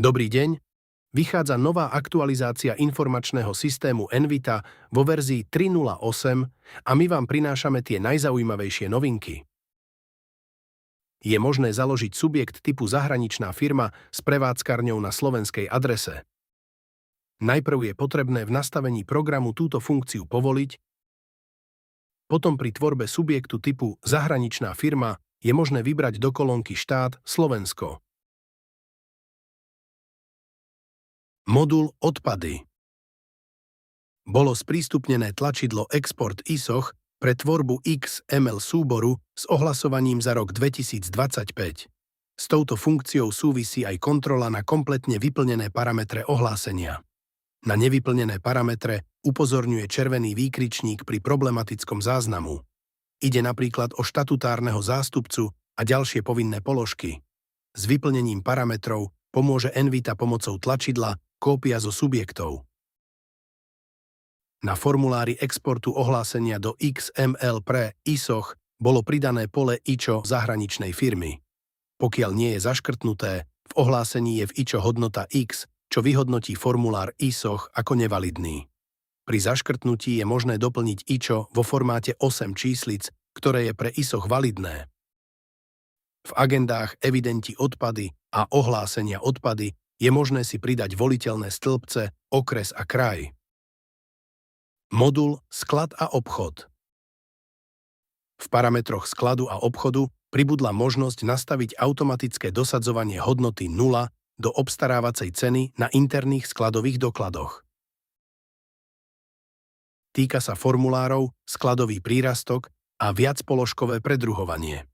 Dobrý deň, vychádza nová aktualizácia informačného systému Envita vo verzii 3.08 a my vám prinášame tie najzaujímavejšie novinky. Je možné založiť subjekt typu zahraničná firma s prevádzkarňou na slovenskej adrese. Najprv je potrebné v nastavení programu túto funkciu povoliť, potom pri tvorbe subjektu typu zahraničná firma je možné vybrať do kolónky štát Slovensko. Modul Odpady. Bolo sprístupnené tlačidlo Export ISOch pre tvorbu XML súboru s ohlasovaním za rok 2025. S touto funkciou súvisí aj kontrola na kompletne vyplnené parametre ohlásenia. Na nevyplnené parametre upozorňuje červený výkričník pri problematickom záznamu. Ide napríklad o štatutárneho zástupcu a ďalšie povinné položky. S vyplnením parametrov pomôže Envita pomocou tlačidla Kópia zo subjektov. Na formulári exportu ohlásenia do XML pre ISOch bolo pridané pole IČO zahraničnej firmy. Pokiaľ nie je zaškrtnuté, v ohlásení je v IČO hodnota X, čo vyhodnotí formulár ISOch ako nevalidný. Pri zaškrtnutí je možné doplniť IČO vo formáte 8 číslic, ktoré je pre ISOch validné. V agendách Evidenti odpady a ohlásenia odpady je možné si pridať voliteľné stĺpce, okres a kraj. Modul Sklad a obchod. V parametroch skladu a obchodu pribudla možnosť nastaviť automatické dosadzovanie hodnoty 0 do obstarávacej ceny na interných skladových dokladoch. Týka sa formulárov, skladový prírastok a viacpoložkové predruhovanie.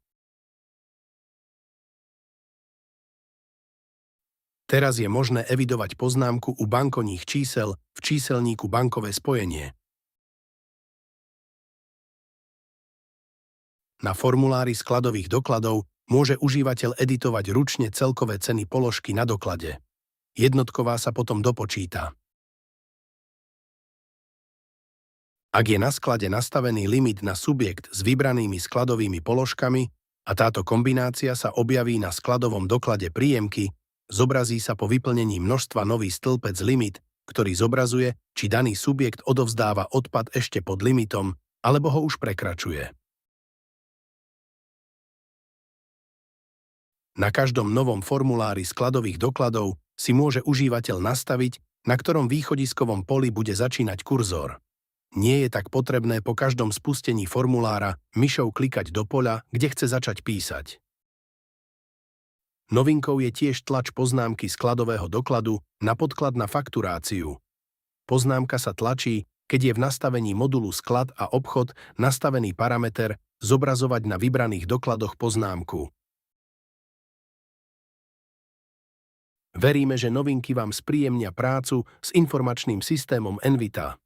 Teraz je možné evidovať poznámku u bankovních čísel v číselníku bankové spojenie. Na formulári skladových dokladov môže užívateľ editovať ručne celkové ceny položky na doklade. Jednotková sa potom dopočíta. Ak je na sklade nastavený limit na subjekt s vybranými skladovými položkami a táto kombinácia sa objaví na skladovom doklade príjemky, zobrazí sa po vyplnení množstva nový stĺpec limit, ktorý zobrazuje, či daný subjekt odovzdáva odpad ešte pod limitom, alebo ho už prekračuje. Na každom novom formulári skladových dokladov si môže užívateľ nastaviť, na ktorom východiskovom poli bude začínať kurzor. Nie je tak potrebné po každom spustení formulára myšou klikať do poľa, kde chce začať písať. Novinkou je tiež tlač poznámky skladového dokladu na podklad na fakturáciu. Poznámka sa tlačí, keď je v nastavení modulu Sklad a obchod nastavený parameter zobrazovať na vybraných dokladoch poznámku. Veríme, že novinky vám spríjemnia prácu s informačným systémom Envita.